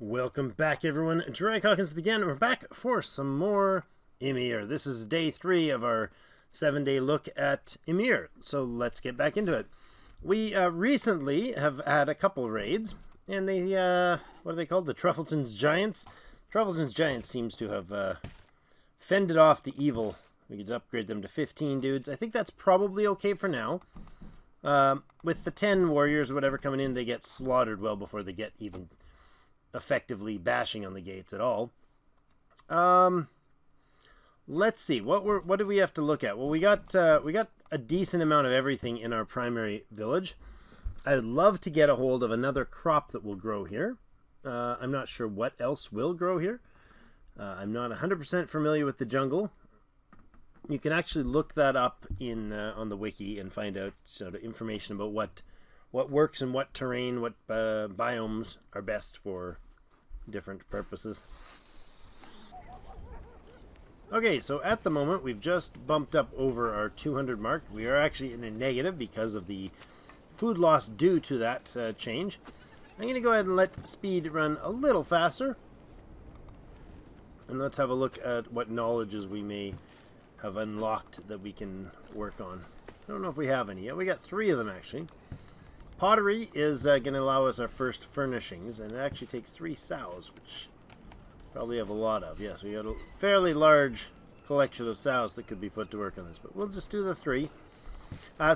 Welcome back, everyone. Hawkins again. We're back for some more Ymir. This is day 3 of our 7-day look at Ymir. So let's get back into it. We recently have had a couple raids, and they, what are they called? The Truffleton's Giants. Truffleton's Giants seems to have fended off the evil. We could upgrade them to 15 dudes. I think that's probably okay for now. With the 10 warriors or whatever coming in, they get slaughtered well before they get even effectively bashing on the gates at all. Let's see, what do we have to look at? Well, we got a decent amount of everything in our primary village. I'd love to get a hold of another crop that will grow here. I'm not sure what else will grow here. I'm not 100% familiar with the jungle. You can actually look that up in on the wiki and find out sort of information about what works and what terrain, what biomes are best for different purposes. Okay, so at the moment we've just bumped up over our 200 mark. We are actually in a negative because of the food loss due to that change. I'm going to go ahead and let speed run a little faster. And let's have a look at what knowledges we may have unlocked that we can work on. I don't know if we have any yet. We got 3 of them actually. Pottery is going to allow us our first furnishings, and it actually takes 3 sows, which probably have a lot of. Yes, we got a fairly large collection of sows that could be put to work on this, but we'll just do the 3.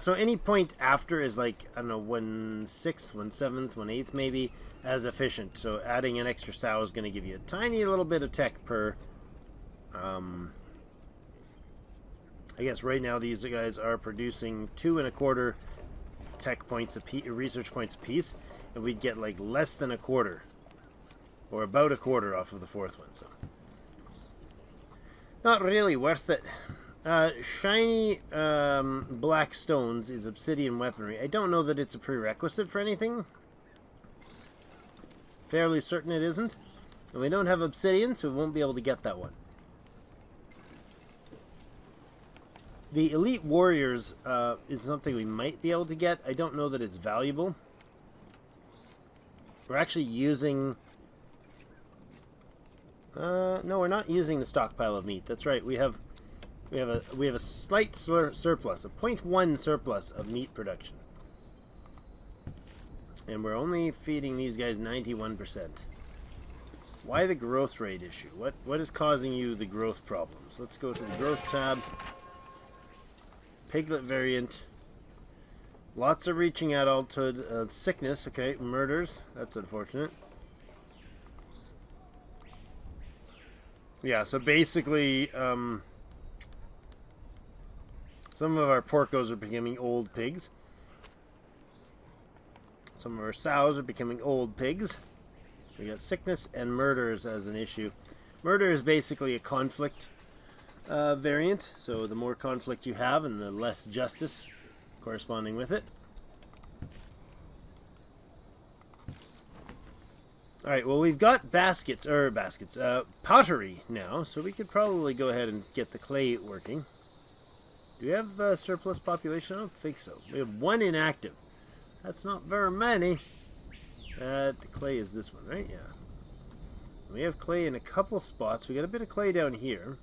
So any point after is like, I don't know, 1/6, 1/7, 1/8 maybe, as efficient. So adding an extra sow is going to give you a tiny little bit of tech per... I guess right now these guys are producing 2¼ tech points a piece, research points a piece, and we'd get like less than 1/4, or about 1/4 off of the 4th one. So not really worth it. Shiny black stones is obsidian weaponry. I don't know that it's a prerequisite for anything. Fairly certain it isn't. And we don't have obsidian, so we won't be able to get that one. The elite warriors is something we might be able to get. I don't know that it's valuable. We're actually using... no, we're not using the stockpile of meat. That's right. We have a slight surplus, a 0.1 surplus of meat production. And we're only feeding these guys 91%. Why the growth rate issue? What is causing you the growth problems? Let's go to the growth tab. Piglet variant. Lots of reaching adulthood. Sickness, okay. Murders. That's unfortunate. Yeah, so basically, some of our porcos are becoming old pigs. Some of our sows are becoming old pigs. We got sickness and murders as an issue. Murder is basically a conflict variant, so the more conflict you have and the less justice corresponding with it. Alright, well, we've got pottery now, so we could probably go ahead and get the clay working. Do we have surplus population? I don't think so. We have 1 inactive. That's not very many. The clay is this one, right? Yeah. We have clay in a couple spots. We got a bit of clay down here.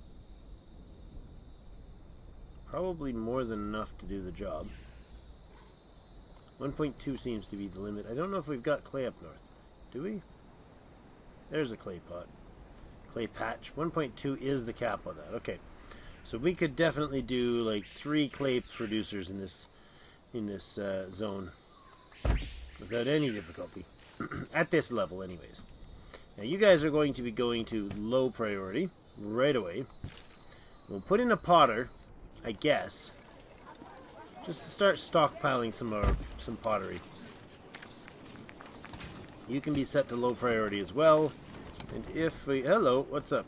Probably more than enough to do the job. 1.2 seems to be the limit. I don't know if we've got clay up north. Do we? There's a clay pot. Clay patch. 1.2 is the cap on that. Okay. So we could definitely do like 3 clay producers in this zone without any difficulty. At this level anyways. Now you guys are going to be going to low priority right away. We'll put in a potter, I guess, just to start stockpiling some pottery. You can be set to low priority as well. And if we... Hello, what's up?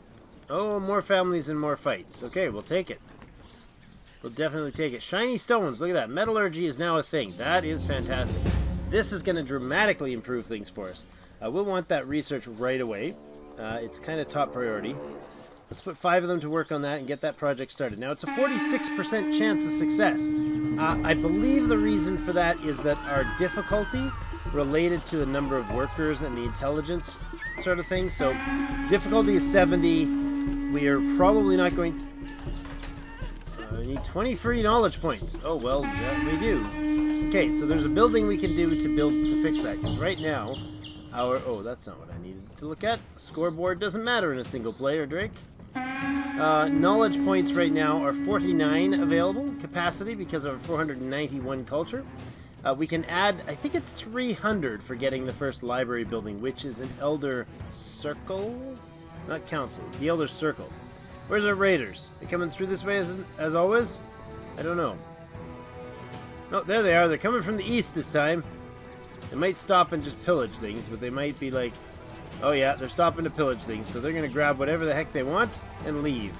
Oh, more families and more fights. Okay, we'll take it. We'll definitely take it. Shiny stones, look at that. Metallurgy is now a thing. That is fantastic. This is going to dramatically improve things for us. We'll want that research right away. It's kind of top priority. Let's put 5 of them to work on that and get that project started. Now, it's a 46% chance of success. I believe the reason for that is that our difficulty related to the number of workers and the intelligence sort of thing. So difficulty is 70. We are probably not going to... we need 20 free knowledge points. Oh, well, yeah, we do. Okay, so there's a building we can do to fix that. Because right now, oh, that's not what I needed to look at. Scoreboard doesn't matter in a single player, Drake. Knowledge points right now are 49 available. Capacity, because of 491 culture. We can add, I think it's 300 for getting the first library building, which is an Elder Circle? Not Council, the Elder Circle. Where's our raiders? They coming through this way as always? I don't know. No, there they are. They're coming from the east this time. They might stop and just pillage things, but they might be like, oh yeah, they're stopping to pillage things, so they're going to grab whatever the heck they want and leave.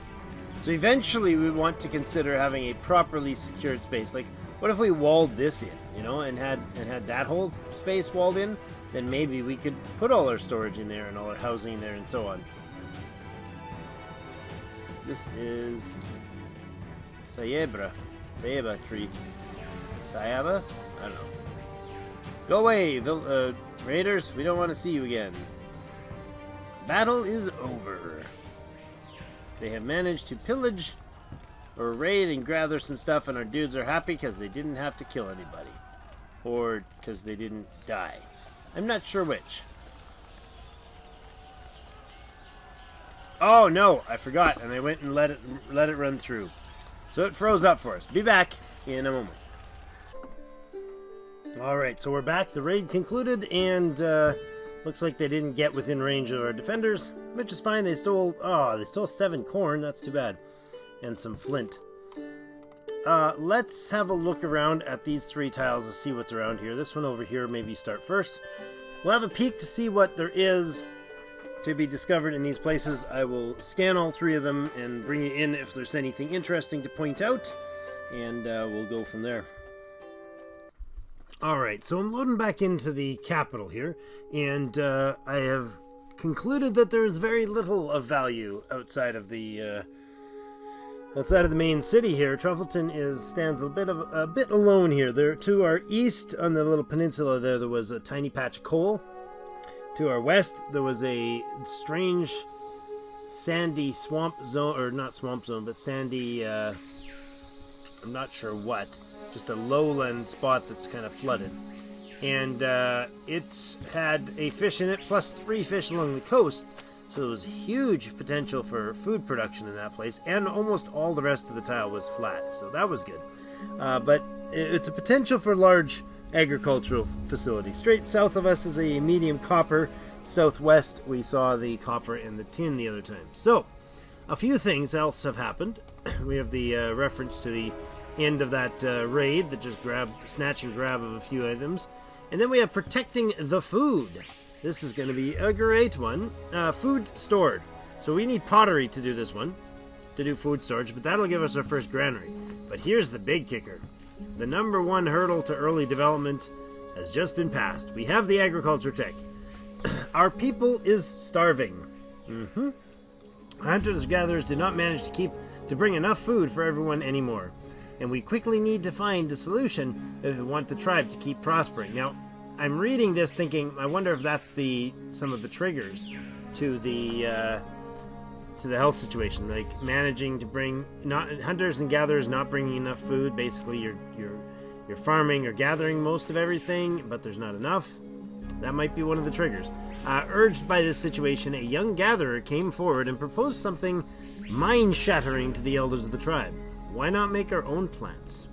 So eventually we want to consider having a properly secured space. Like, what if we walled this in, you know, and had that whole space walled in? Then maybe we could put all our storage in there and all our housing in there and so on. This is Sayebra tree. Sayaba? I don't know. Go away, raiders. We don't want to see you again. Battle is over. They have managed to pillage or raid and gather some stuff, and our dudes are happy because they didn't have to kill anybody. Or because they didn't die. I'm not sure which. Oh no, I forgot, and I went and let it run through. So it froze up for us. Be back in a moment. Alright, so we're back. The raid concluded, and looks like they didn't get within range of our defenders, which is fine. They stole 7 corn. That's too bad. And some flint. Let's have a look around at these 3 tiles to see what's around here. This one over here, maybe start first. We'll have a peek to see what there is to be discovered in these places. I will scan all 3 of them and bring you in if there's anything interesting to point out, and we'll go from there. Alright, so I'm loading back into the capital here, and I have concluded that there is very little of value outside of the main city here. Truffleton stands a bit alone here. There, to our east on the little peninsula there was a tiny patch of coal. To our west there was a strange sandy swamp zone, or not swamp zone, but sandy, I'm not sure what. Just a lowland spot that's kind of flooded. And it had a fish in it, plus 3 fish along the coast. So there was huge potential for food production in that place, and almost all the rest of the tile was flat, so that was good. But it's a potential for large agricultural facility. Straight south of us is a medium copper. Southwest, we saw the copper and the tin the other time. So, a few things else have happened. We have the reference to the end of that raid that just snatch and grab of a few items. And then we have protecting the food. This is going to be a great one. Food stored. So we need pottery to do this one, to do food storage, but that'll give us our first granary. But here's the big kicker. The number 1 hurdle to early development has just been passed. We have the agriculture tech. Our people is starving. Hunters-gatherers do not manage to bring enough food for everyone anymore. And we quickly need to find a solution if we want the tribe to keep prospering. Now, I'm reading this thinking, I wonder if that's some of the triggers to the health situation, like managing to bring hunters and gatherers not bringing enough food. Basically, you're farming or gathering most of everything, but there's not enough. That might be one of the triggers. Urged by this situation, a young gatherer came forward and proposed something mind-shattering to the elders of the tribe. Why not make our own plants?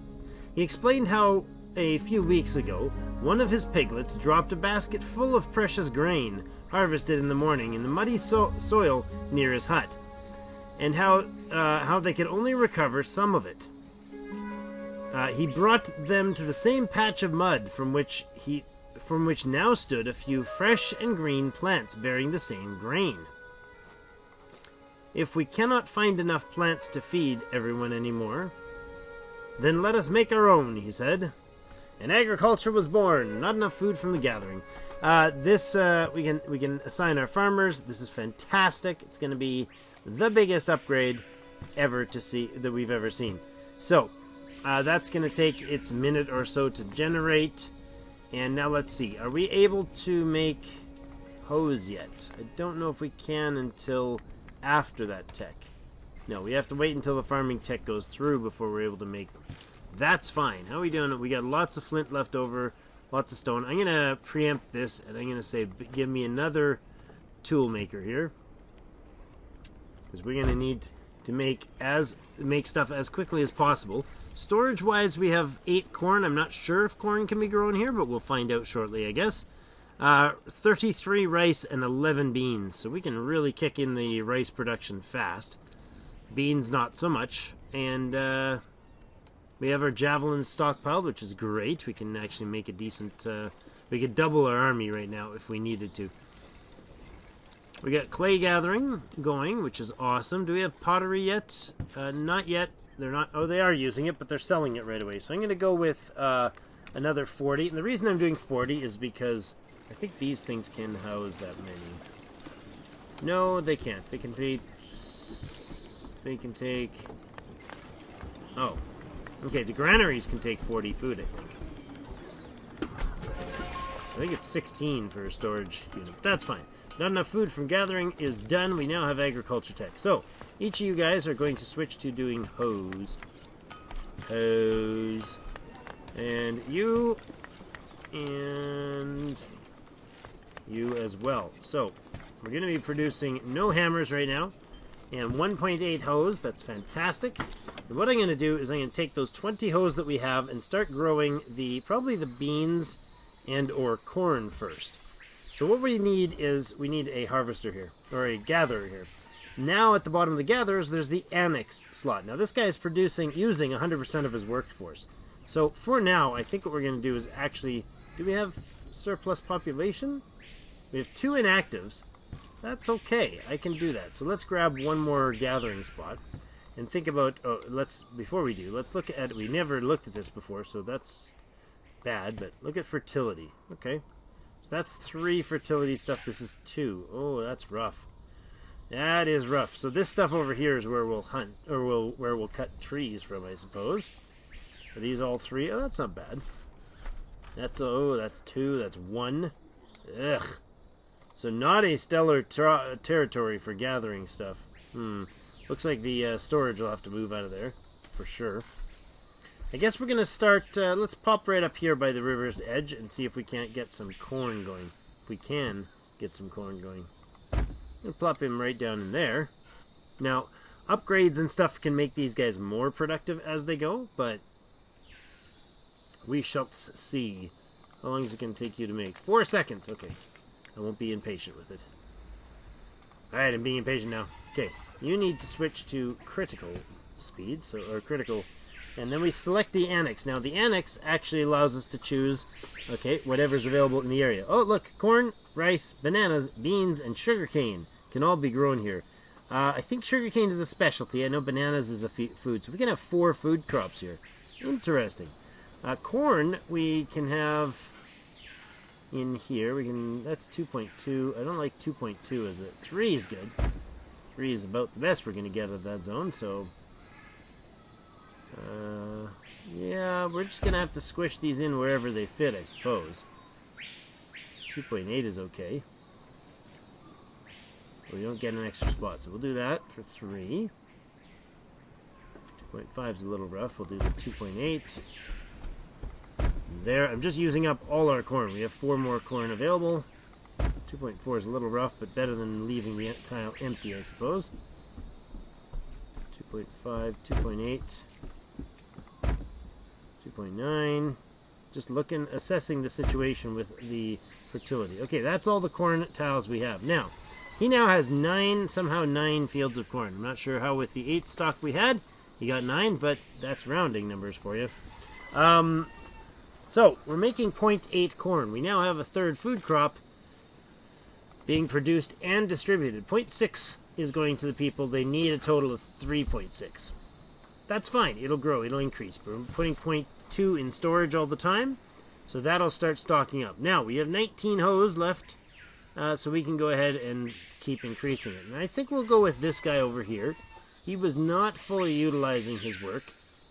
He explained how a few weeks ago, one of his piglets dropped a basket full of precious grain harvested in the morning in the muddy soil near his hut, and how they could only recover some of it. He brought them to the same patch of mud from which now stood a few fresh and green plants bearing the same grain. If we cannot find enough plants to feed everyone anymore, then let us make our own, he said. And agriculture was born. Not enough food from the gathering. We can assign our farmers. This is fantastic. It's going to be the biggest upgrade that we've ever seen. So that's going to take its minute or so to generate, And now let's see. Are we able to make hose yet? I don't know if we can until after that tech. No, we have to wait until the farming tech goes through before we're able to make them. That's fine. How are we doing? We got lots of flint left over, lots of stone. I'm going to preempt this, and I'm going to say, give me another tool maker here. Because we're going to need to make stuff as quickly as possible. Storage-wise, we have 8 corn. I'm not sure if corn can be grown here, but we'll find out shortly, I guess. 33 rice and 11 beans. So we can really kick in the rice production fast. Beans, not so much. And we have our javelins stockpiled, which is great. We can actually make a decent... we could double our army right now if we needed to. We got clay gathering going, which is awesome. Do we have pottery yet? Not yet. They're not... Oh, they are using it, but they're selling it right away. So I'm going to go with another 40. And the reason I'm doing 40 is because I think these things can house that many. No, they can't. They can take... They can take... Oh. Okay, the granaries can take 40 food, I think. I think it's 16 for a storage unit. That's fine. Not enough food from gathering is done. We now have agriculture tech. So, each of you guys are going to switch to doing hose. Hose. And you. And you as well. So, we're going to be producing no hammers right now. And 1.8 hose. That's fantastic. And what I'm going to do is I'm going to take those 20 hose that we have and start growing probably the beans and or corn first. So what we need is, we need a harvester here, or a gatherer here. Now at the bottom of the gatherers, there's the annex slot. Now this guy is using 100% of his workforce. So for now, I think what we're going to do is actually, do we have surplus population? We have 2 inactives. That's okay, I can do that. So let's grab one more gathering spot and think about, before we do, let's look at, we never looked at this before, so that's bad, but look at fertility. Okay. So that's 3 fertility stuff. This is 2. Oh, that's rough. That is rough. So this stuff over here is where we'll hunt, or where we'll cut trees from, I suppose. Are these all 3? Oh, that's not bad. That's 2. That's 1. Ugh. So not a stellar territory for gathering stuff. Looks like the storage will have to move out of there, for sure. I guess we're going to start, let's pop right up here by the river's edge and see if we can't get some corn going. If we can get some corn going. We'll plop him right down in there. Now, upgrades and stuff can make these guys more productive as they go, but we shall see. How long is it going to take you to make? 4 seconds. Okay. I won't be impatient with it. Alright, I'm being impatient now. Okay. You need to switch to critical speed, or critical... And then we select the annex. Now, the annex actually allows us to choose, okay, whatever's available in the area. Oh, look, corn, rice, bananas, beans, and sugarcane can all be grown here. I think sugarcane is a specialty. I know bananas is a food. So we can have 4 food crops here. Interesting. Corn, we can have in here. That's 2.2. I don't like 2.2, is it? 3 is good. 3 is about the best we're going to get at that zone, so... yeah, we're just gonna have to squish these in wherever they fit, I suppose. 2.8 is okay. We don't get an extra spot, so we'll do that for 3. 2.5 is a little rough. We'll do the 2.8. There, I'm just using up all our corn. We have 4 more corn available. 2.4 is a little rough, but better than leaving the tile empty, I suppose. 2.5, 2.8. 2.9. Just assessing the situation with the fertility. Okay, that's all the corn tiles we have. Now, he now has 9 fields of corn. I'm not sure how with the 8 stock we had, he got 9, but that's rounding numbers for you. So, we're making 0.8 corn. We now have a 3rd food crop being produced and distributed. 0.6 is going to the people. They need a total of 3.6. That's fine. It'll grow. It'll increase. We're putting 0.2 in storage all the time, so that'll start stocking up. Now, we have 19 hose left, so we can go ahead and keep increasing it. And I think we'll go with this guy over here. He was not fully utilizing his work,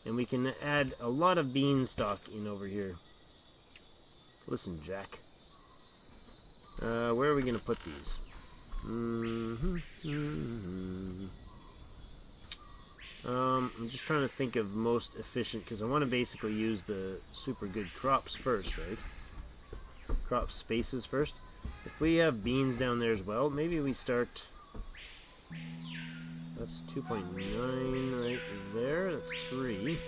and we can add a lot of beanstalk in over here. Listen, Jack. Where are we going to put these? I'm just trying to think of most efficient, because I want to basically use the super good crops first, right? Crop spaces first. If we have beans down there as well, maybe we start... That's 2.9 right there. That's 3.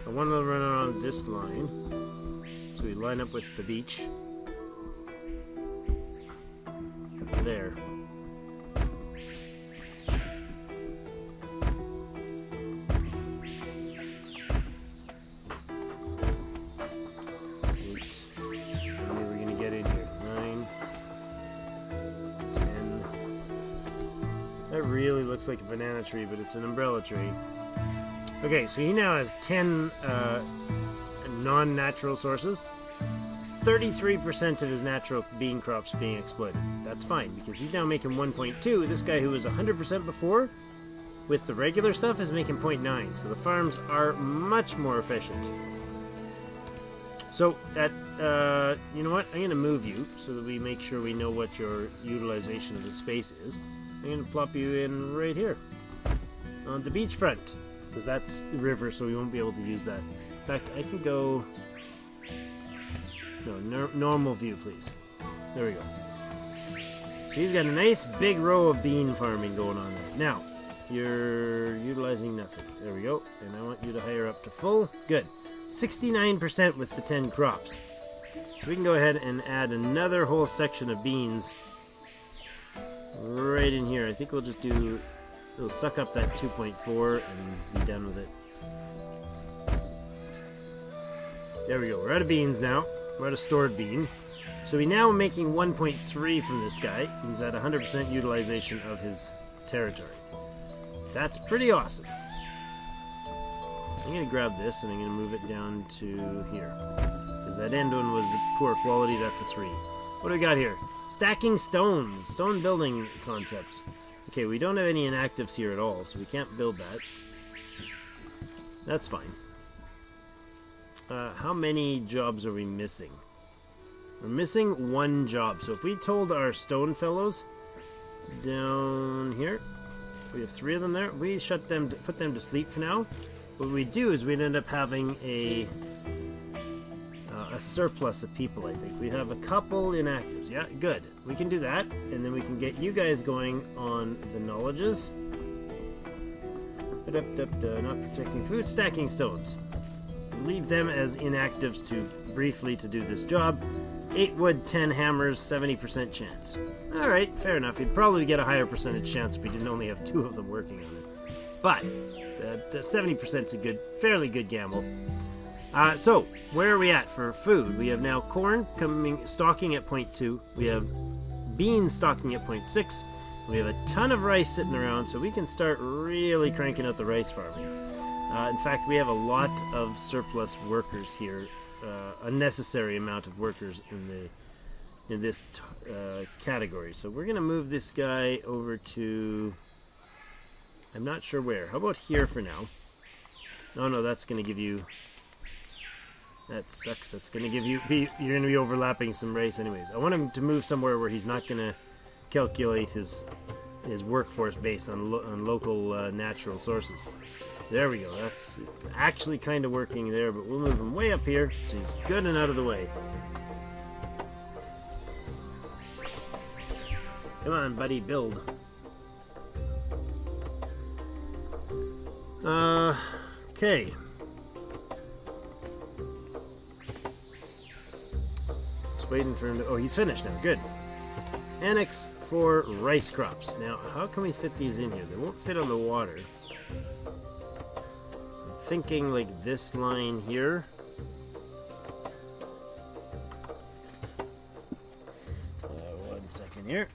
I want to run around this line. So we line up with the beach. There. Really looks like a banana tree, but it's an umbrella tree. Okay, so he now has 10 non-natural sources. 33% of his natural bean crops being exploited. That's fine, because he's now making 1.2. This guy who was 100% before, with the regular stuff, is making 0.9. So the farms are much more efficient. So, you know what? I'm going to move you so that we make sure we know what your utilization of the space is. I'm going to plop you in right here on the beachfront, because that's the river, so we won't be able to use that. In fact, I can go... No, normal view, please. There we go. So he's got a nice big row of bean farming going on there. Now, you're utilizing nothing. There we go. And I want you to hire up to full. Good. 69% with the 10 crops. So we can go ahead and add another whole section of beans right in here. I think we'll just do... It'll suck up that 2.4 and be done with it. There we go. We're out of beans now. We're out of stored bean. So we now are making 1.3 from this guy. He's at 100% utilization of his territory. That's pretty awesome. I'm going to grab this and I'm going to move it down to here. Because that end one was poor quality. That's a 3. What do we got here? Stacking stones. Stone building concepts. Okay, we don't have any inactives here at all, so we can't build that. That's fine. How many jobs are we missing? We're missing 1 job. So if we told our stone fellows down here, we have 3 of them there. We shut them, put them to sleep for now. What we do is we'd end up having a surplus of people. I think we have a couple inactives. Yeah, good. We can do that, and then we can get you guys going on the knowledges. Not protecting food, stacking stones. Leave them as inactives to briefly to do this job. 8 wood, 10 hammers, 70% chance. Alright, fair enough. You'd probably get a higher percentage chance if we didn't only have 2 of them working on it. But, 70% is a good, fairly good gamble. So, where are we at for food? We have now corn stocking at 0.2. We have beans stocking at 0.6. We have a ton of rice sitting around, so we can start really cranking out the rice farming. In fact, we have a lot of surplus workers here, a necessary amount of workers in this category. So we're going to move this guy over to... I'm not sure where. How about here for now? Oh no, that's going to give you... That sucks. That's going to give you... You're going to be overlapping some rice anyways. I want him to move somewhere where he's not going to calculate his workforce based on local natural sources. There we go. That's actually kind of working there, but we'll move him way up here so he's good and out of the way. Come on, buddy, build. Okay. Just waiting for him to... Oh, he's finished now. Good. Annex for rice crops. Now, how can we fit these in here? They won't fit on the water. Thinking like this line here. One second here.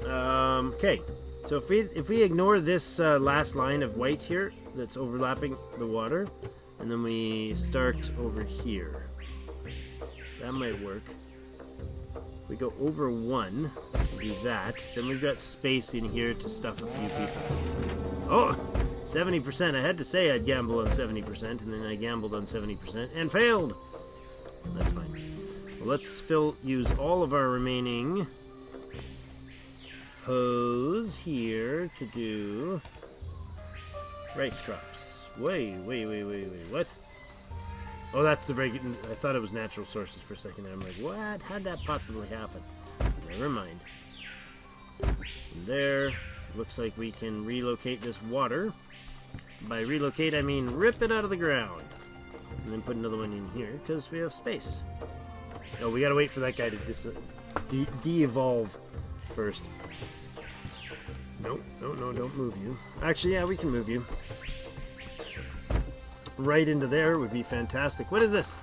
Okay, so if we ignore this last line of white here that's overlapping the water, and then we start over here, that might work. We go over 1, do that, then we've got space in here to stuff a few people. Oh, 70%. I had to say I'd gamble on 70%, and then I gambled on 70% and failed. That's fine. Well, let's use all of our remaining hose here to do rice crops. Wait. What? Oh, that's the break. I thought it was natural sources for a second. I'm like, what? How'd that possibly happen? Never mind. And there. Looks like we can relocate this water. By relocate, I mean rip it out of the ground. And then put another one in here, because we have space. Oh, we gotta wait for that guy to de-evolve first. No, don't move you. Actually, yeah, we can move you. Right into there would be fantastic. What is this?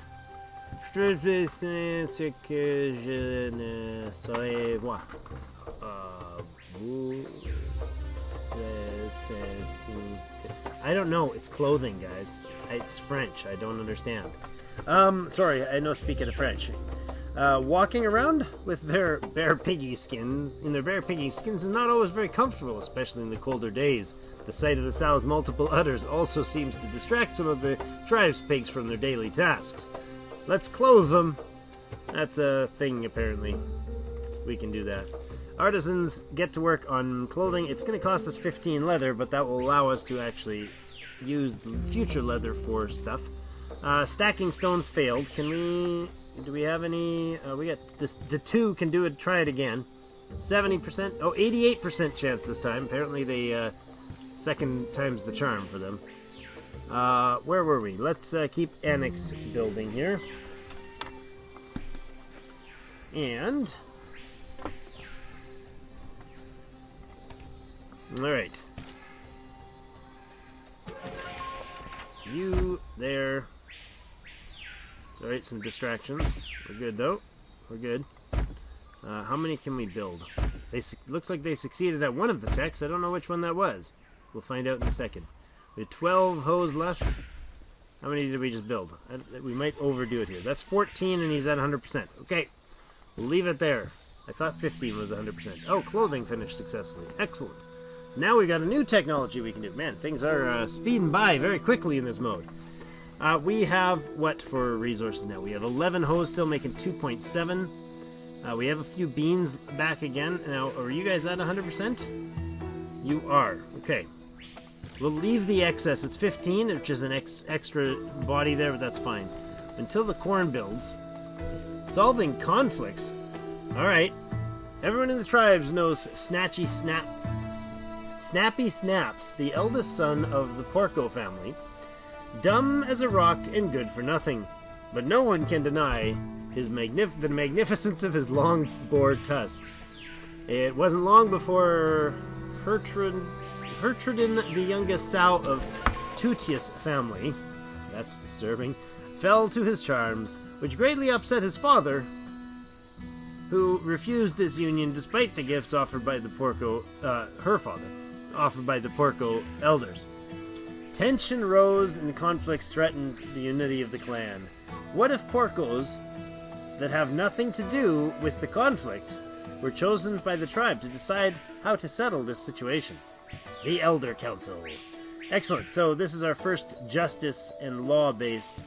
I don't know. It's clothing, guys. It's French. I don't understand. Sorry, I know speaking of French. Walking around with their bare piggy skin, in their bare piggy skins, is not always very comfortable, especially in the colder days. The sight of the sow's multiple udders also seems to distract some of the tribe's pigs from their daily tasks. Let's clothe them. That's a thing, apparently. We can do that. Artisans get to work on clothing. It's going to cost us 15 leather, but that will allow us to actually use the future leather for stuff. Stacking stones failed. Do we have any? We got this. The 2 can do it. Try it again. 70%. Oh, 88% chance this time. Apparently they second time's the charm for them. Where were we? Let's keep annex building here. And alright. You there. Alright, some distractions. We're good though. We're good. How many can we build? Looks like they succeeded at one of the techs. I don't know which one that was. We'll find out in a second. We have 12 hose left. How many did we just build? We might overdo it here. That's 14 and he's at 100%. Okay. We'll leave it there. I thought 15 was 100%. Oh, clothing finished successfully. Excellent. Now we've got a new technology we can do. Man, things are speeding by very quickly in this mode. We have what for resources now? We have 11 hose still making 2.7. We have a few beans back again. Now, are you guys at 100%? You are. Okay. We'll leave the excess. It's 15, which is an extra body there, but that's fine. Until the corn builds. Solving conflicts. Alright. Everyone in the tribes knows Snappy Snaps, the eldest son of the Porco family. Dumb as a rock and good for nothing. But no one can deny the magnificence of his long bored tusks. It wasn't long before Hertradin, the youngest sow of Tutius family, that's disturbing, fell to his charms, which greatly upset his father, who refused this union despite the gifts offered by the Porco, her father, offered by the Porco elders. Tension rose and conflicts threatened the unity of the clan. What if Porcos that have nothing to do with the conflict were chosen by the tribe to decide how to settle this situation? The Elder Council. Excellent. So this is our first justice and law-based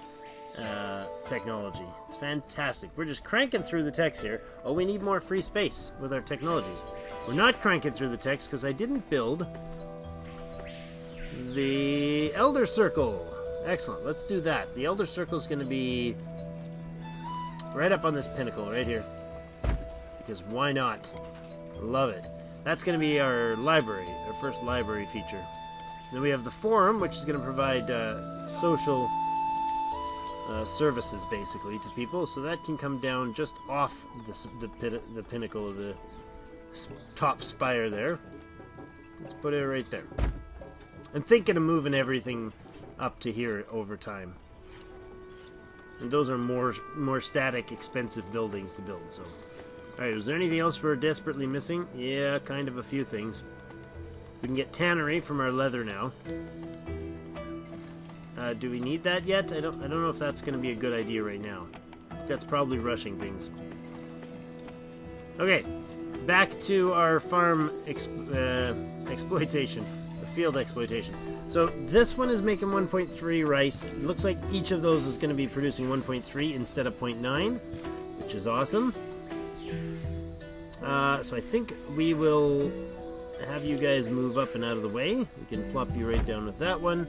technology. It's fantastic. We're just cranking through the text here. Oh, we need more free space with our technologies. We're not cranking through the text because I didn't build the Elder Circle. Excellent. Let's do that. The Elder Circle is going to be right up on this pinnacle right here. Because why not? Love it. That's going to be our library, our first library feature. Then we have the forum, which is going to provide social services, basically, to people. So that can come down just off the pinnacle of the top spire there. Let's put it right there. I'm thinking of moving everything up to here over time. And those are more static, expensive buildings to build, so... Alright, was there anything else we're desperately missing? Yeah, kind of a few things. We can get tannery from our leather now. Do we need that yet? I don't know if that's going to be a good idea right now. That's probably rushing things. Okay, back to our farm exploitation. The field exploitation. So this one is making 1.3 rice. It looks like each of those is going to be producing 1.3 instead of 0.9, which is awesome. So I think we will have you guys move up and out of the way. We can plop you right down with that one.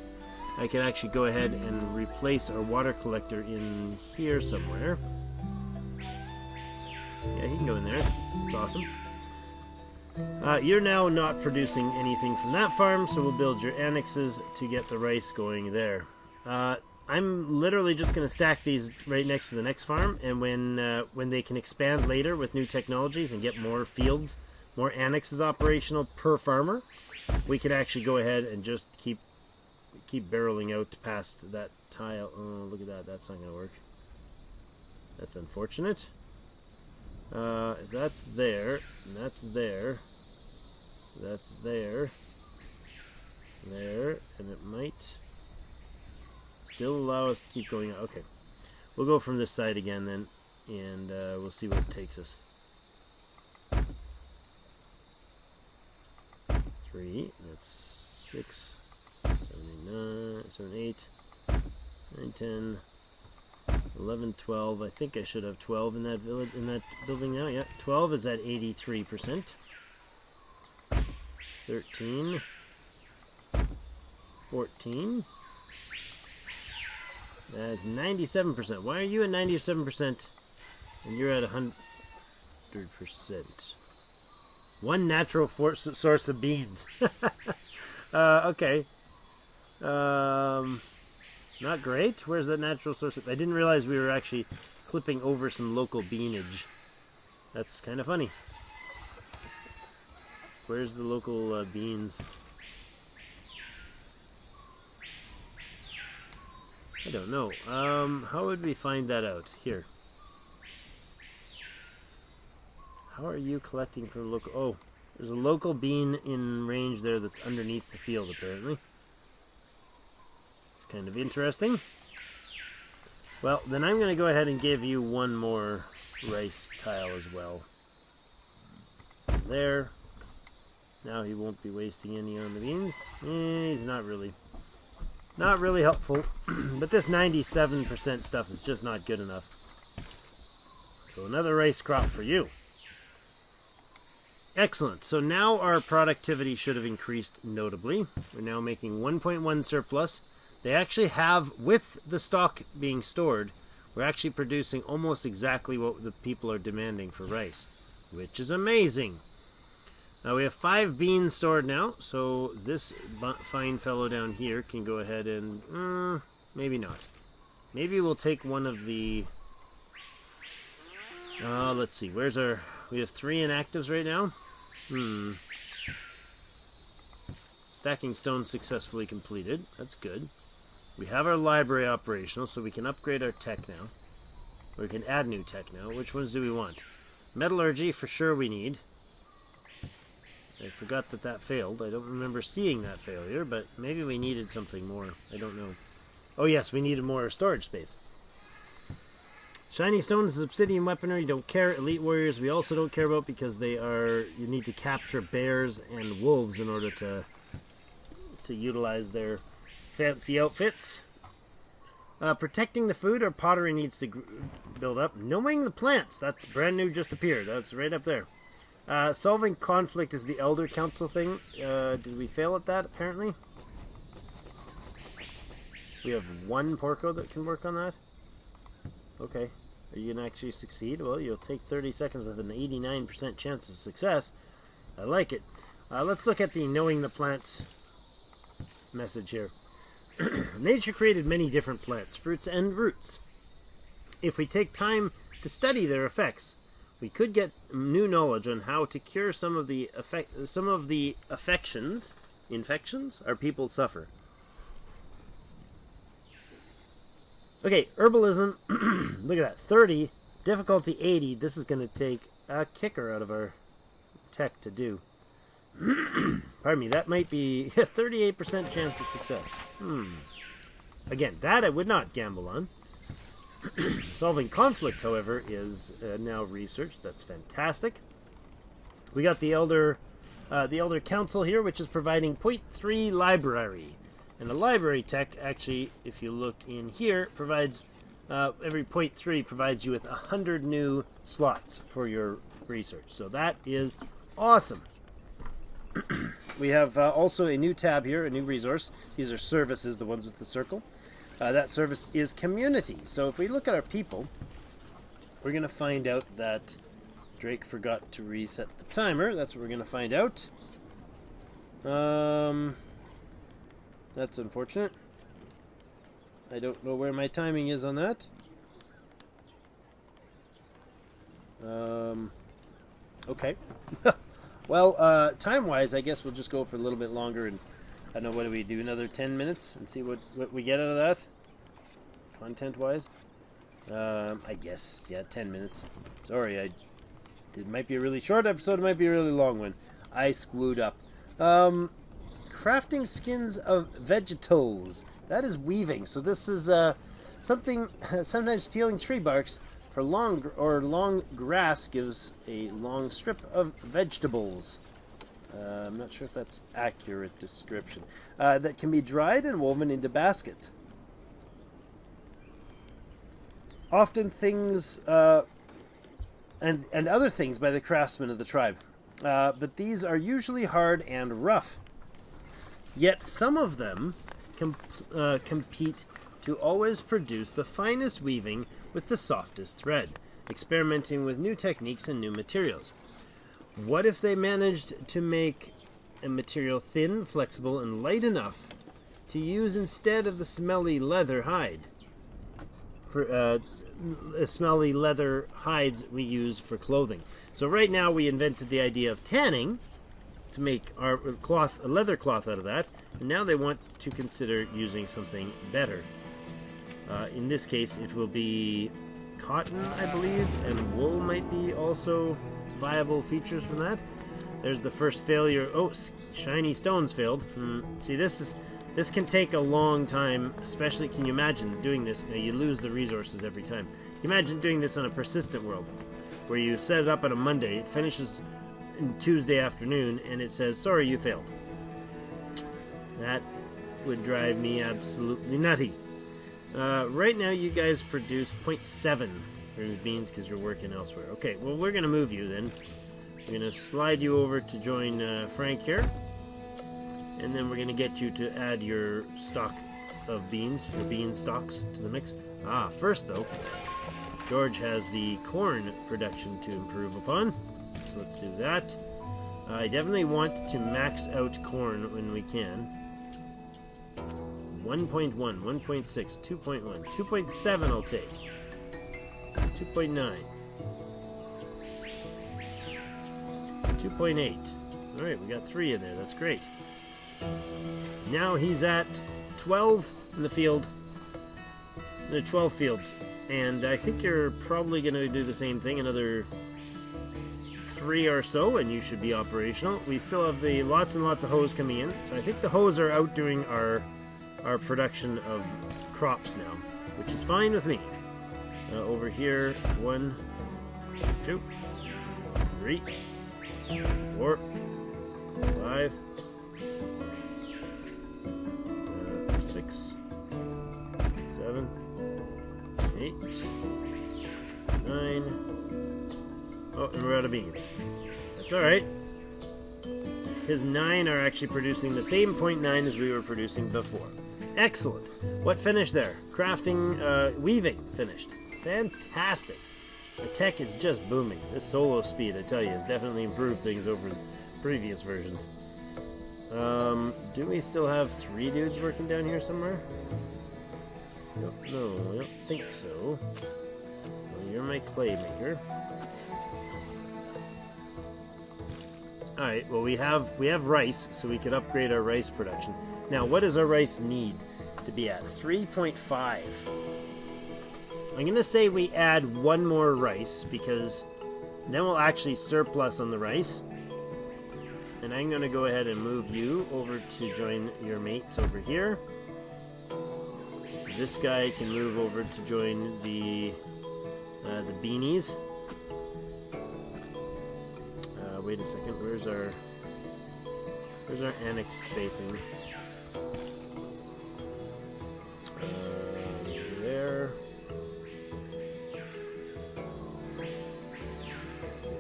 I can actually go ahead and replace our water collector in here somewhere. Yeah, he can go in there. It's awesome. You're now not producing anything from that farm, so we'll build your annexes to get the rice going there. I'm literally just going to stack these right next to the next farm, and when they can expand later with new technologies and get more fields, more annexes operational per farmer, we could actually go ahead and just keep barreling out past that tile. Oh, look at that. That's not going to work. That's unfortunate. If that's there, and that's there, that's there, and it might still allow us to keep going. Okay, we'll go from this side again then, and we'll see what it takes us. 3, that's 6, 7, 8, 9, 10, 11, 12. I think I should have 12 in that village, in that building now. Yeah, 12 is at 83%. 13, 14. That's 97%. Why are you at 97% and you're at 100%? One natural source of beans. Okay. Not great. Where's that natural source? I didn't realize we were actually clipping over some local beanage. That's kind of funny. Where's the local beans? I don't know. How would we find that out? Here. How are you collecting for local... Oh, there's a local bean in range there that's underneath the field, apparently. It's kind of interesting. Well, then I'm going to go ahead and give you one more rice tile as well. There. Now he won't be wasting any on the beans. He's not really helpful. But this 97% stuff is just not good enough. So another rice crop for you. Excellent. So now our productivity should have increased notably. We're now making 1.1 surplus. They actually have, with the stock being stored, we're actually producing almost exactly what the people are demanding for rice, which is amazing. Now we have 5 beans stored now, so this fine fellow down here can go ahead and, maybe not. Maybe we'll take one of the, let's see, where's our, we have 3 inactives right now. Stacking stones successfully completed, that's good. We have our library operational, so we can upgrade our tech now. Or we can add new tech now. Which ones do we want? Metallurgy, for sure we need. I forgot that failed. I don't remember seeing that failure, but maybe we needed something more. I don't know. Oh yes, we needed more storage space. Shiny stones is obsidian weaponry. Don't care. Elite warriors we also don't care about because they are... You need to capture bears and wolves in order to utilize their fancy outfits. Protecting the food or pottery needs to build up. Knowing the plants. That's brand new, just appeared. That's right up there. Solving conflict is the Elder Council thing. Did we fail at that, apparently? We have 1 Porco that can work on that? Okay. Are you going to actually succeed? Well, you'll take 30 seconds with an 89% chance of success. I like it. Let's look at the knowing the plants message here. Nature created many different plants, fruits, and roots. If we take time to study their effects, we could get new knowledge on how to cure some of the infections our people suffer. Okay, herbalism. Look at that, 30, difficulty 80. This is going to take a kicker out of our tech to do. Pardon me, that might be a 38% chance of success. Again, that I would not gamble on. Solving conflict, however, is now researched. That's fantastic. We got the Elder the Elder Council here, which is providing point 3 library. And the library tech, actually, if you look in here, provides every point 3 provides you with 100 new slots for your research. So that is awesome. We have also a new tab here, a new resource. These are services, the ones with the circle. That service is community. So if we look at our people, we're going to find out that Drake forgot to reset the timer. That's what we're going to find out. That's unfortunate. I don't know where my timing is on that. Okay. Well, time-wise, I guess we'll just go for a little bit longer, and I don't know, what do we do, another 10 minutes and see what we get out of that, content-wise? I guess, yeah, 10 minutes. Sorry, it might be a really short episode, it might be a really long one. I screwed up. Crafting skins of vegetables. That is weaving. So this is something, sometimes peeling tree barks for long grass gives a long strip of vegetables. I'm not sure if that's accurate description. That can be dried and woven into baskets. Often things and other things by the craftsmen of the tribe. But these are usually hard and rough. Yet some of them compete to always produce the finest weaving with the softest thread, experimenting with new techniques and new materials. What if they managed to make a material thin, flexible, and light enough to use instead of the smelly leather hide? For smelly leather hides we use for clothing. So right now we invented the idea of tanning to make our cloth, a leather cloth out of that, and now they want to consider using something better. In this case, it will be cotton, I believe, and wool might be also viable features from that. There's the first failure. Oh, shiny stones failed. See, this can take a long time, especially, can you imagine doing this? Now, you lose the resources every time. Can you imagine doing this on a persistent world, where you set it up on a Monday, it finishes in Tuesday afternoon, and it says, sorry, you failed. That would drive me absolutely nutty. Right now, you guys produce 0.7 beans because you're working elsewhere. Okay, well, we're going to move you then. We're going to slide you over to join Frank here. And then we're going to get you to add your stock of beans, your bean stalks, to the mix. First, though, George has the corn production to improve upon. So let's do that. I definitely want to max out corn when we can. 1.1, 1.6, 2.1, 2.7 I'll take. 2.9. 2.8. Alright, we got 3 in there. That's great. Now he's at 12 in the field. There are 12 fields. And I think you're probably going to do the same thing, another 3 or so, and you should be operational. We still have the lots and lots of hoes coming in. So I think the hoes are outdoing our production of crops now, which is fine with me. Over here, 1, 2, 3, 4, 5, 6, 7, 8, 9. Oh, and we're out of beans. That's alright. His 9 are actually producing the same 0.9 as we were producing before. Excellent. What finished there? Crafting, weaving finished. Fantastic. The tech is just booming. This solo speed, I tell you, has definitely improved things over previous versions. Do we still have 3 dudes working down here somewhere? No, I don't think so. Well, you're my clay maker. Alright, well we have rice, so we could upgrade our rice production. Now, what does our rice need to be at? 3.5. I'm going to say we add 1 more rice, because then we'll actually surplus on the rice. And I'm going to go ahead and move you over to join your mates over here. This guy can move over to join the beanies. Wait a second, where's our... Where's our annex spacing? There.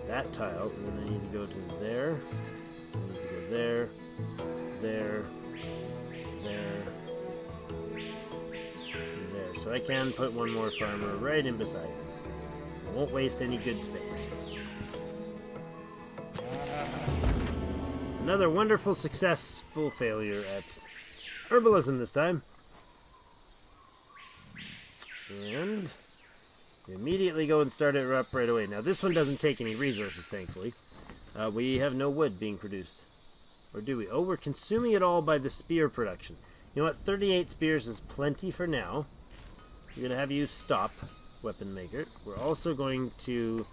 That tile, and then I need to go to there. I need to go there, there, there, and there. So I can put one more farmer right in beside it. I won't waste any good space. Another wonderful, successful failure at herbalism this time. And we immediately go and start it up right away. Now this one doesn't take any resources, thankfully. We have no wood being produced. Or do we? Oh, we're consuming it all by the spear production. You know what? 38 spears is plenty for now. We're going to have you stop, weapon maker. We're also going to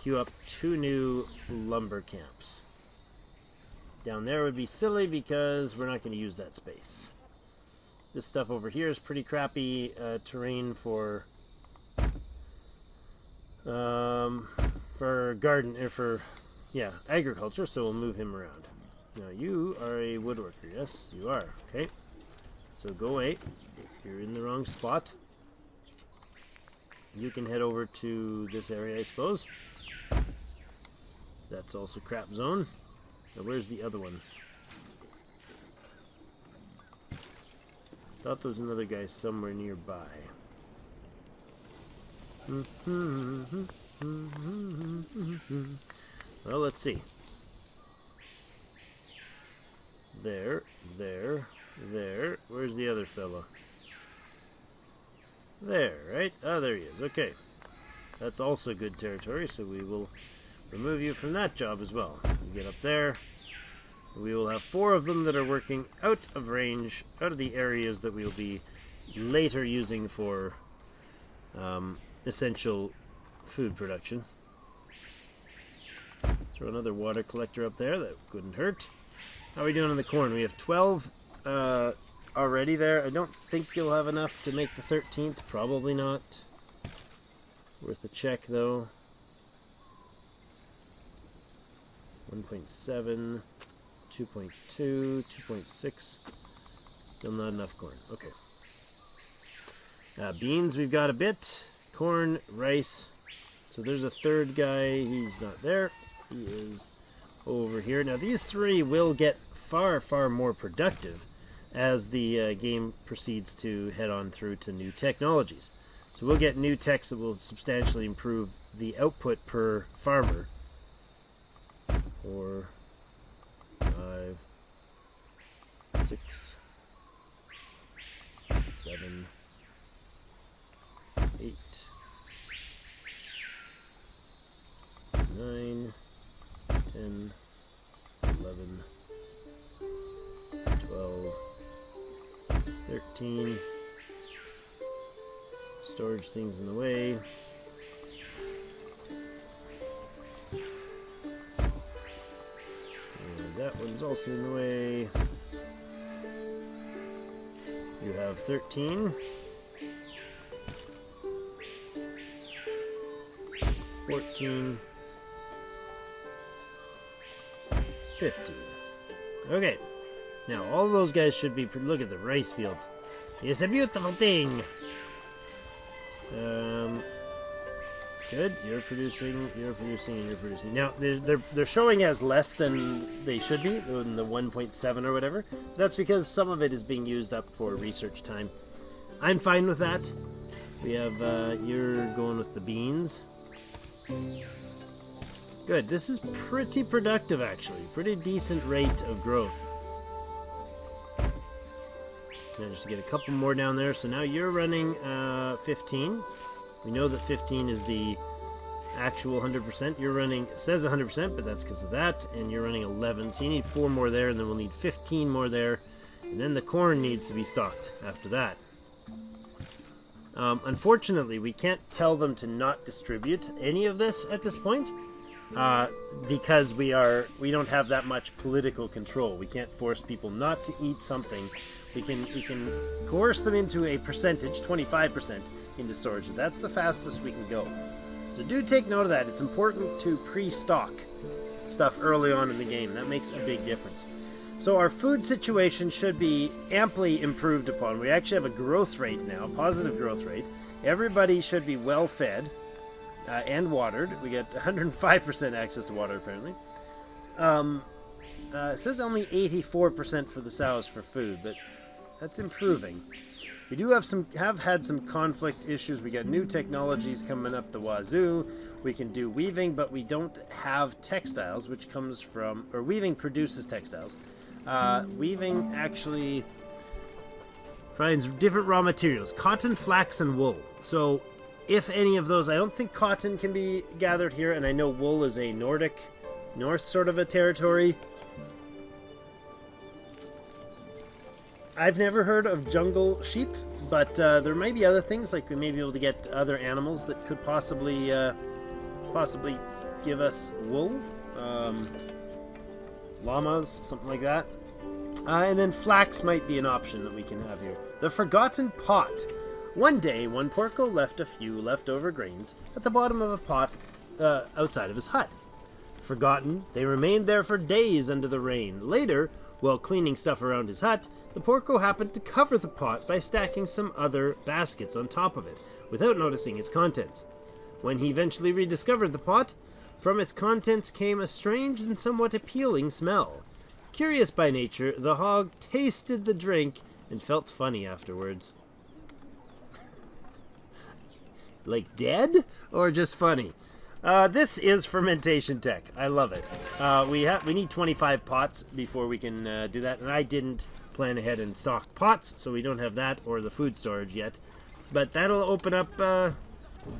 queue up 2 new lumber camps. Down there would be silly because we're not going to use that space. This stuff over here is pretty crappy terrain for garden or for agriculture, so we'll move him around. Now you are a woodworker, yes, you are. Okay, so go away. You're in the wrong spot. You can head over to this area, I suppose. That's also crap zone. Now where's the other one? Thought there was another guy somewhere nearby. Well, let's see. There, there, there. Where's the other fella? There, right? Ah, there he is. Okay. That's also good territory, so we will remove you from that job as well. You get up there. We will have 4 of them that are working out of range, out of the areas that we will be later using for essential food production. Throw another water collector up there, that couldn't hurt. How are we doing on the corn? We have 12 already there. I don't think you'll have enough to make the 13th, probably not. Worth a check though. 1.7. 2.2, 2.6. Still not enough corn. Okay. Beans, we've got a bit. Corn, rice. So there's a third guy. He's not there. He is over here. Now these 3 will get far, far more productive as the game proceeds to head on through to new technologies. So we'll get new techs that will substantially improve the output per farmer. 4, 5, 6, 7, 8, 9, 10, 11, 12, 13. Storage things in the way. And that one's also in the way. You have 13. 14. 15. Okay. Now, all those guys should be... Look at the rice fields. It's a beautiful thing. Good. You're producing, and you're producing. Now, they're showing as less than they should be, in the 1.7 or whatever. That's because some of it is being used up for research time. I'm fine with that. We have, you're going with the beans. Good. This is pretty productive, actually. Pretty decent rate of growth. Managed to get a couple more down there. So now you're running 15. We know that 15 is the actual 100%. You're running, it says 100%, but that's because of that. And you're running 11. So you need 4 more there, and then we'll need 15 more there. And then the corn needs to be stocked after that. Unfortunately, we can't tell them to not distribute any of this at this point. Because we don't have that much political control. We can't force people not to eat something. We can coerce them into a percentage, 25% into storage. That's the fastest we can go. So do take note of that. It's important to pre-stock stuff early on in the game. That makes a big difference. So our food situation should be amply improved upon. We actually have a growth rate now, positive growth rate. Everybody should be well fed and watered. We get 105% access to water apparently. It says only 84% for the sows for food, but that's improving. We do have had some conflict issues. We got new technologies coming up the wazoo. We can do weaving, but we don't have textiles, which comes from, or weaving produces textiles. Weaving actually finds different raw materials, cotton, flax, and wool. So if any of those, I don't think cotton can be gathered here, and I know wool is a North sort of a territory. I've never heard of jungle sheep, but there may be other things, like we may be able to get other animals that could possibly give us wool. Llamas, something like that. And then flax might be an option that we can have here. The forgotten pot. One day, one Porco left a few leftover grains at the bottom of a pot outside of his hut. Forgotten, they remained there for days under the rain. Later, while cleaning stuff around his hut, the Porco happened to cover the pot by stacking some other baskets on top of it, without noticing its contents. When he eventually rediscovered the pot, from its contents came a strange and somewhat appealing smell. Curious by nature, the hog tasted the drink and felt funny afterwards. Like dead? Or just funny? This is fermentation tech. I love it. We need 25 pots before we can do that, and I didn't plan ahead and stock pots, so we don't have that or the food storage yet. But that'll open up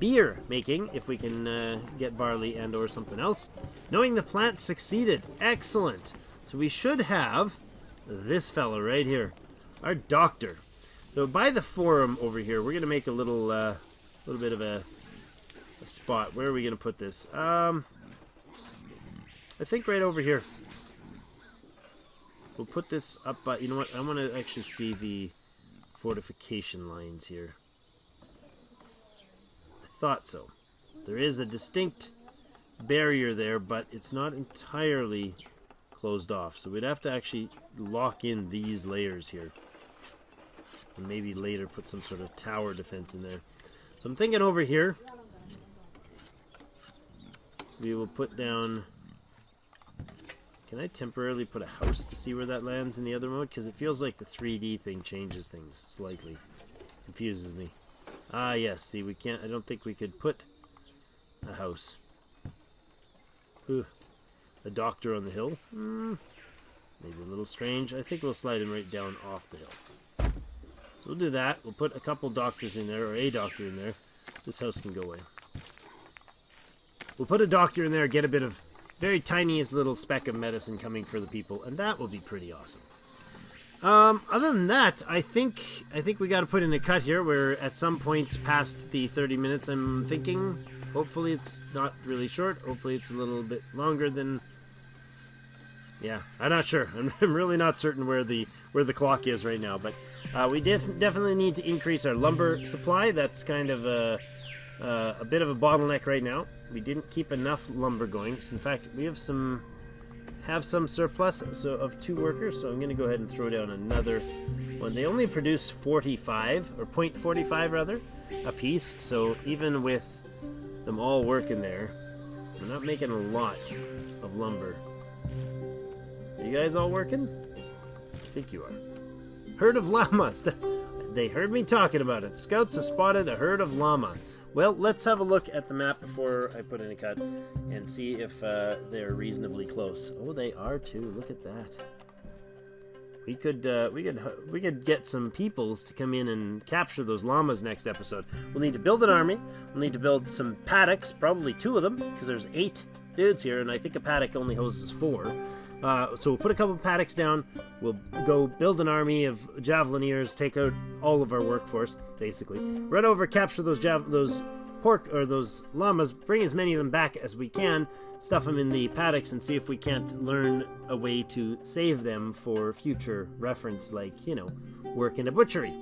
beer making if we can get barley and or something else. Knowing the plant succeeded. Excellent. So we should have this fellow right here, our doctor. So by the forum over here, we're gonna make a little bit of a spot. Where are we gonna put this? I think right over here. We'll put this up by, you know what, I want to actually see the fortification lines here. I thought so. There is a distinct barrier there, but it's not entirely closed off. So we'd have to actually lock in these layers here. And maybe later put some sort of tower defense in there. So I'm thinking over here, we will put down... Can I temporarily put a house to see where that lands in the other mode? Because it feels like the 3D thing changes things slightly. Confuses me. Ah, yes. See, we can't... I don't think we could put a house. Ooh. A doctor on the hill? Maybe a little strange. I think we'll slide him right down off the hill. So we'll do that. We'll put a couple doctors in there, or a doctor in there. This house can go away. We'll put a doctor in there, get a bit of very tiniest little speck of medicine coming for the people, and that will be pretty awesome. Other than that, I think we got to put in a cut here. We're at some point past the 30 minutes, I'm thinking. Hopefully it's not really short. Hopefully it's a little bit longer than... Yeah, I'm not sure. I'm really not certain where the clock is right now, but we definitely need to increase our lumber supply. That's kind of a bit of a bottleneck right now. We didn't keep enough lumber going. In fact, we have some surplus of 2 workers, so I'm going to go ahead and throw down another one. They only produce 45, or 0.45 rather, a piece, so even with them all working there, we're not making a lot of lumber. Are you guys all working? I think you are. Herd of llamas. They heard me talking about it. Scouts have spotted a herd of llama. Well, let's have a look at the map before I put in a cut and see if they're reasonably close. Oh, they are too. Look at that. We could get some peoples to come in and capture those llamas next episode. We'll need to build an army. We'll need to build some paddocks, probably 2 of them, because there's 8 dudes here, and I think a paddock only houses 4. So we'll put a couple of paddocks down. We'll go build an army of javelineers, take out all of our workforce, basically. Run over, capture those llamas, bring as many of them back as we can, stuff them in the paddocks, and see if we can't learn a way to save them for future reference, like, you know, work in a butchery,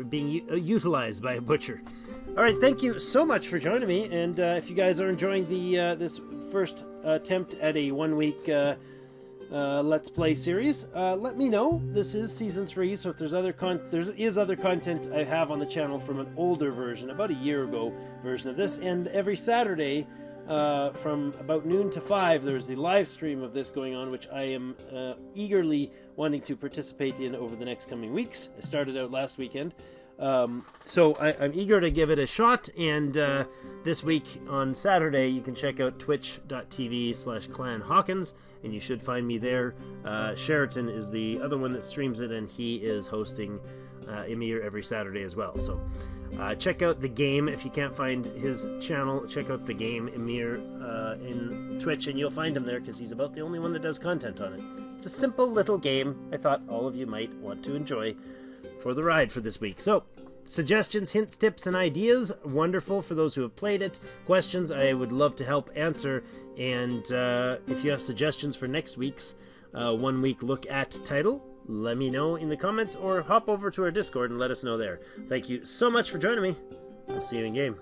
being utilized by a butcher. All right, thank you so much for joining me, and if you guys are enjoying the this first attempt at a 1-week Let's Play series. Let me know. This is Season 3, so if there's other content I have on the channel from an older version, about a year ago version of this, and every Saturday from about noon to 5, there's the live stream of this going on, which I am eagerly wanting to participate in over the next coming weeks. I started out last weekend. So I'm eager to give it a shot, and this week on Saturday you can check out twitch.tv/clan Hawkins, and you should find me there. Sheraton is the other one that streams it, and he is hosting Ymir every Saturday as well. So check out the game. If you can't find his channel, check out the game Ymir in Twitch, and you'll find him there because he's about the only one that does content on it. It's a simple little game I thought all of you might want to enjoy for the ride for this week. So, suggestions, hints, tips, and ideas, wonderful for those who have played it. Questions, I would love to help answer. And if you have suggestions for next week's 1 week look at title, let me know in the comments or hop over to our Discord and let us know there. Thank you so much for joining me. I'll see you in game.